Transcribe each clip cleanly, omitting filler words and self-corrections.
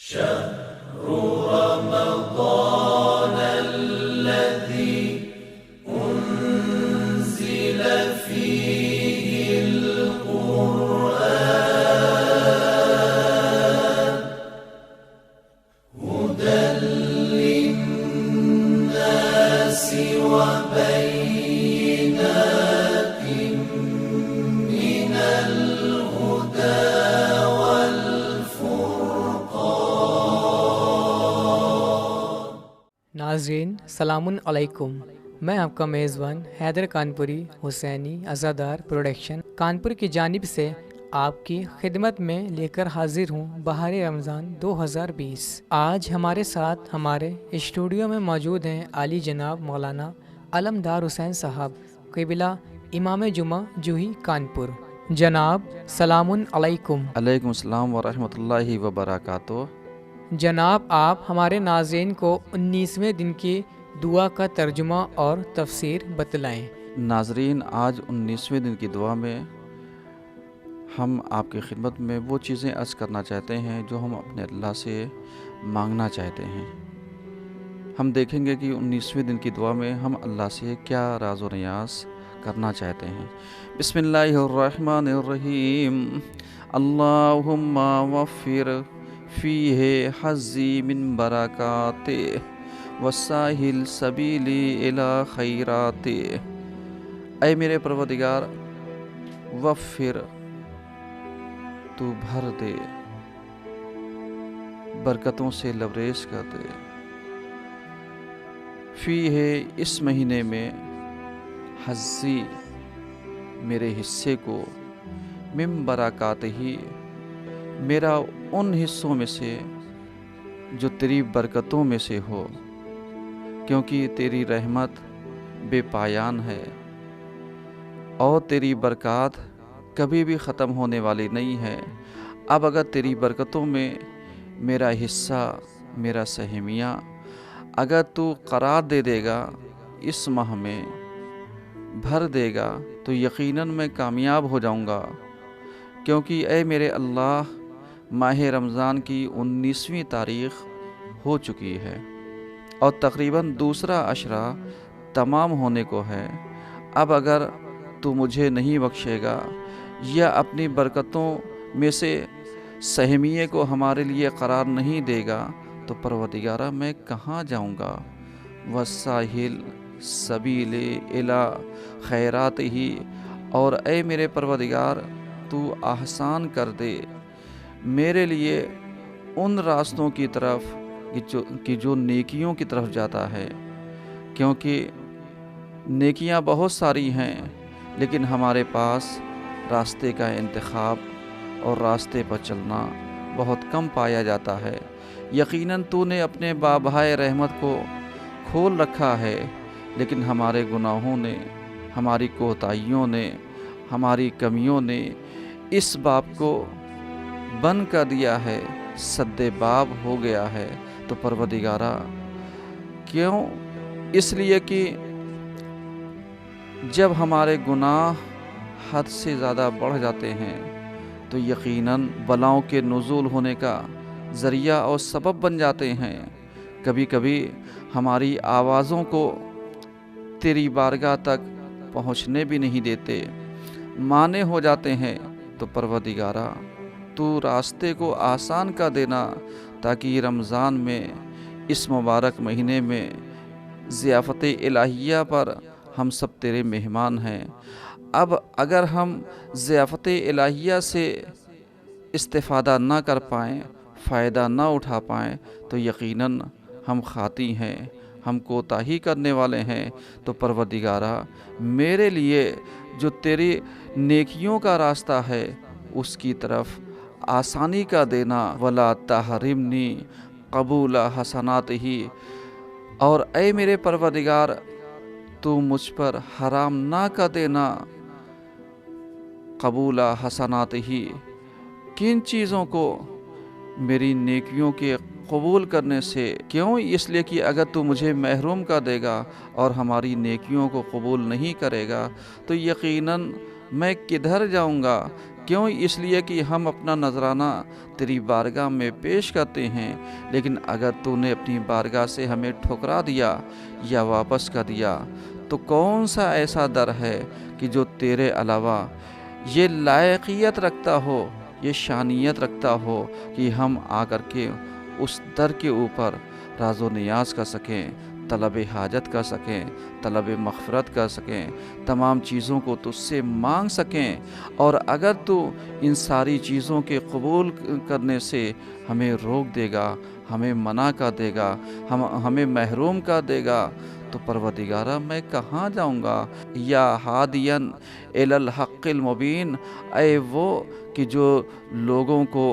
شهر رمضان الذي أنزل فيه القرآن هدى للناس وبينات من الهدى ناظرین سلام علیکم، میں آپ کا میزبان حیدر کانپوری حسینی عزادار پروڈکشن کانپور کی جانب سے آپ کی خدمت میں لے کر حاضر ہوں بہار رمضان 2020۔ آج ہمارے ساتھ ہمارے اسٹوڈیو میں موجود ہیں عالی جناب مولانا علمدار حسین صاحب قبلہ امام جمعہ جوہی کانپور۔ جناب سلام علیکم۔ علیکم السلام ورحمۃ اللہ وبرکاتہ۔ جناب آپ ہمارے ناظرین کو 19ویں دن کی دعا کا ترجمہ اور تفسیر بتلائیں۔ ناظرین، آج 19ویں دن کی دعا میں ہم آپ کی خدمت میں وہ چیزیں عرض کرنا چاہتے ہیں جو ہم اپنے اللہ سے مانگنا چاہتے ہیں۔ ہم دیکھیں گے کہ 19ویں دن کی دعا میں ہم اللہ سے کیا راز و نیاز کرنا چاہتے ہیں۔ بسم اللہ الرحمن الرحیم۔ اللہم وفر فیہ حظی من برکات وساہل سبیلی الی خیرات۔ اے میرے پروردگار، وفر تو بھر دے، برکتوں سے لبریز کر دے، فیہ اس مہینے میں، حظی میرے حصے کو، من برکات ہی میرا ان حصوں میں سے جو تیری برکتوں میں سے ہو، کیونکہ تیری رحمت بے پایان ہے اور تیری برکات کبھی بھی ختم ہونے والی نہیں ہے۔ اب اگر تیری برکتوں میں میرا حصہ، میرا سہمیہ اگر تو قرار دے دے گا، اس ماہ میں بھر دے گا، تو یقیناً میں کامیاب ہو جاؤں گا، کیونکہ اے میرے اللہ ماہ رمضان کی 19ویں تاریخ ہو چکی ہے اور تقریباً دوسرا عشرہ تمام ہونے کو ہے۔ اب اگر تو مجھے نہیں بخشے گا یا اپنی برکتوں میں سے سہمیے کو ہمارے لیے قرار نہیں دے گا تو پروردگارہ میں کہاں جاؤں گا؟ وساہل سبیل الی خیرات ہی، اور اے میرے پروردگار تو آسان کر دے میرے لیے ان راستوں کی طرف کہ جو نیکیوں کی طرف جاتا ہے، کیونکہ نیکیاں بہت ساری ہیں لیکن ہمارے پاس راستے کا انتخاب اور راستے پر چلنا بہت کم پایا جاتا ہے۔ یقیناً تو نے اپنے بابہائے رحمت کو کھول رکھا ہے، لیکن ہمارے گناہوں نے، ہماری کوتاہیوں نے، ہماری کمیوں نے اس باب کو بند کر دیا ہے، سد باب ہو گیا ہے۔ تو پروردگارہ کیوں؟ اس لیے کہ جب ہمارے گناہ حد سے زیادہ بڑھ جاتے ہیں تو یقیناً بلاؤں کے نزول ہونے کا ذریعہ اور سبب بن جاتے ہیں۔ کبھی کبھی ہماری آوازوں کو تیری بارگاہ تک پہنچنے بھی نہیں دیتے، مانے ہو جاتے ہیں۔ تو پروردگارہ تو راستے کو آسان کر دینا، تاکہ رمضان میں، اس مبارک مہینے میں، ضیافت الہیہ پر ہم سب تیرے مہمان ہیں۔ اب اگر ہم ضیافت الہیہ سے استفادہ نہ کر پائیں، فائدہ نہ اٹھا پائیں، تو یقیناً ہم خاطی ہیں، ہم کوتاہی کرنے والے ہیں۔ تو پروردگارہ میرے لیے جو تیری نیکیوں کا راستہ ہے اس کی طرف آسانی کا دینا، ولا تحرمنی قبول حسنات ہی، اور اے میرے پروردگار تو مجھ پر حرام نہ کر دینا قبول حسنات ہی۔ کن چیزوں کو؟ میری نیکیوں کے قبول کرنے سے۔ کیوں؟ اس لیے کہ اگر تو مجھے محروم کر دے گا اور ہماری نیکیوں کو قبول نہیں کرے گا تو یقیناً میں کدھر جاؤں گا؟ کیوں؟ اس لیے کہ ہم اپنا نذرانہ تیری بارگاہ میں پیش کرتے ہیں، لیکن اگر تو نے اپنی بارگاہ سے ہمیں ٹھکرا دیا یا واپس کر دیا تو کون سا ایسا در ہے کہ جو تیرے علاوہ یہ لائقیت رکھتا ہو، یہ شانیت رکھتا ہو کہ ہم آ کر کے اس در کے اوپر راز و نیاز کر سکیں، طلب حاجت کر سکیں، طلب مغفرت کر سکیں، تمام چیزوں کو تجھ سے مانگ سکیں۔ اور اگر تو ان ساری چیزوں کے قبول کرنے سے ہمیں روک دے گا، ہمیں منع کر دے گا، ہمیں محروم کر دے گا، تو پروردگارہ میں کہاں جاؤں گا؟ یا ہادین الی الحق المبین، اے وہ کہ جو لوگوں کو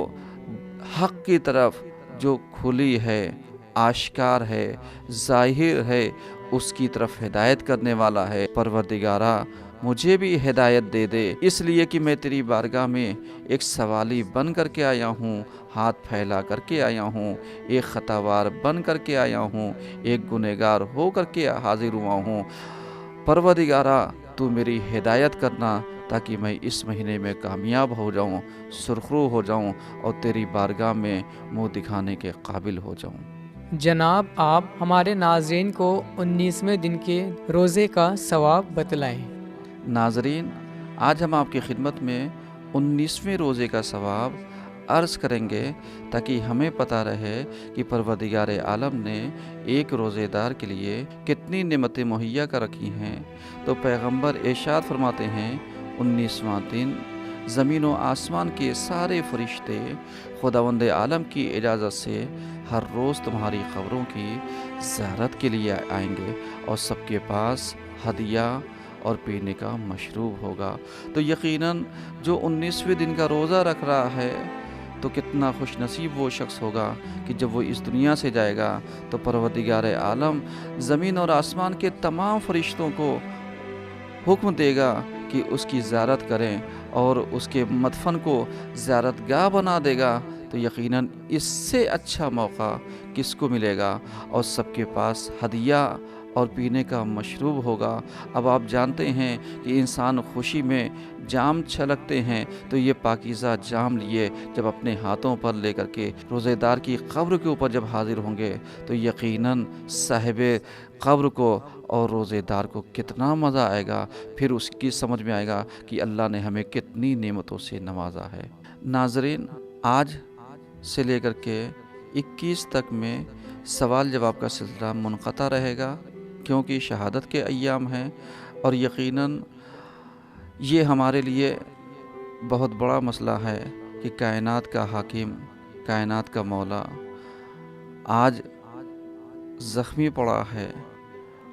حق کی طرف جو کھلی ہے، آشکار ہے، ظاہر ہے، اس کی طرف ہدایت کرنے والا ہے۔ پروردگارہ مجھے بھی ہدایت دے دے، اس لیے کہ میں تیری بارگاہ میں ایک سوالی بن کر کے آیا ہوں، ہاتھ پھیلا کر کے آیا ہوں، ایک خطاوار بن کر کے آیا ہوں، ایک گنہگار ہو کر کے حاضر ہوا ہوں۔ پروردگارہ تو میری ہدایت کرنا تاکہ میں اس مہینے میں کامیاب ہو جاؤں، سرخرو ہو جاؤں اور تیری بارگاہ میں منہ دکھانے کے قابل ہو جاؤں۔ جناب آپ ہمارے ناظرین کو 19ویں دن کے روزے کا ثواب بتلائیں۔ ناظرین، آج ہم آپ کی خدمت میں 19ویں روزے کا ثواب عرض کریں گے تاکہ ہمیں پتہ رہے کہ پروردگار عالم نے ایک روزے دار کے لیے کتنی نعمتیں مہیا کر رکھی ہیں۔ تو پیغمبر ارشاد فرماتے ہیں، 19واں دن زمین و آسمان کے سارے فرشتے خداوند عالم کی اجازت سے ہر روز تمہاری قبروں کی زیارت کے لیے آئیں گے اور سب کے پاس ہدیہ اور پینے کا مشروب ہوگا۔ تو یقیناً جو 19ویں دن کا روزہ رکھ رہا ہے تو کتنا خوش نصیب وہ شخص ہوگا کہ جب وہ اس دنیا سے جائے گا تو پروردگار عالم زمین اور آسمان کے تمام فرشتوں کو حکم دے گا کہ اس کی زیارت کریں اور اس کے مدفن کو زیارت گاہ بنا دے گا۔ تو یقیناً اس سے اچھا موقع کس کو ملے گا؟ اور سب کے پاس ہدیہ اور پینے کا مشروب ہوگا۔ اب آپ جانتے ہیں کہ انسان خوشی میں جام چھلکتے ہیں، تو یہ پاکیزہ جام لیے جب اپنے ہاتھوں پر لے کر کے روزے دار کی قبر کے اوپر جب حاضر ہوں گے تو یقیناً صاحب قبر کو اور روزے دار کو کتنا مزہ آئے گا، پھر اس کی سمجھ میں آئے گا کہ اللہ نے ہمیں کتنی نعمتوں سے نوازا ہے۔ ناظرین، آج سے لے کر کے 21 تک میں سوال جواب کا سلسلہ منقطع رہے گا، کیونکہ شہادت کے ایام ہیں اور یقیناً یہ ہمارے لیے بہت بڑا مسئلہ ہے کہ کائنات کا حاکم، کائنات کا مولا آج زخمی پڑا ہے،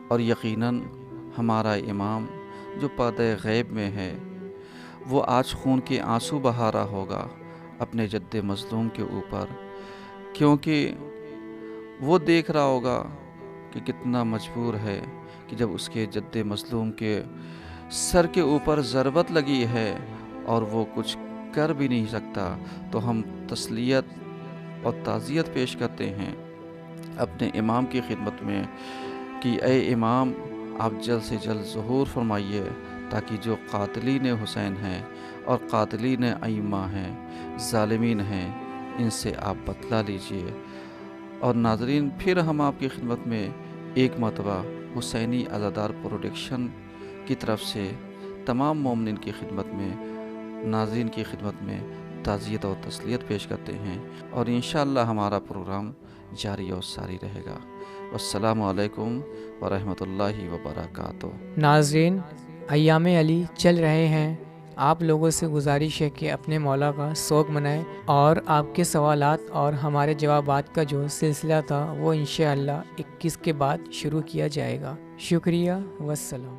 اور یقیناً ہمارا امام جو پردہ غیب میں ہے وہ آج خون کے آنسو بہا رہا ہوگا اپنے جد مظلوم کے اوپر، کیونکہ وہ دیکھ رہا ہوگا کہ کتنا مجبور ہے کہ جب اس کے جد مظلوم کے سر کے اوپر ضربت لگی ہے اور وہ کچھ کر بھی نہیں سکتا، تو ہم تسلیت اور تعزیت پیش کرتے ہیں اپنے امام کی خدمت میں کہ اے امام، آپ جلد سے جلد ظہور فرمائیے تاکہ جو قاتلین حسین ہیں اور قاتلین ائمہ ہیں، ظالمین ہیں، ان سے آپ بدلہ لیجئے۔ اور ناظرین، پھر ہم آپ کی خدمت میں ایک مرتبہ حسینی عزادار پروڈکشن کی طرف سے تمام مومنین کی خدمت میں، ناظرین کی خدمت میں تعزیت اور تسلیت پیش کرتے ہیں، اور انشاءاللہ ہمارا پروگرام جاری اور ساری رہے گا۔ السلام علیکم ورحمۃ اللہ وبرکاتہ۔ ناظرین، ایام علی چل رہے ہیں، آپ لوگوں سے گزارش ہے کہ اپنے مولا کا سوگ منائیں، اور آپ کے سوالات اور ہمارے جوابات کا جو سلسلہ تھا وہ انشاءاللہ 21 کے بعد شروع کیا جائے گا۔ شکریہ، والسلام۔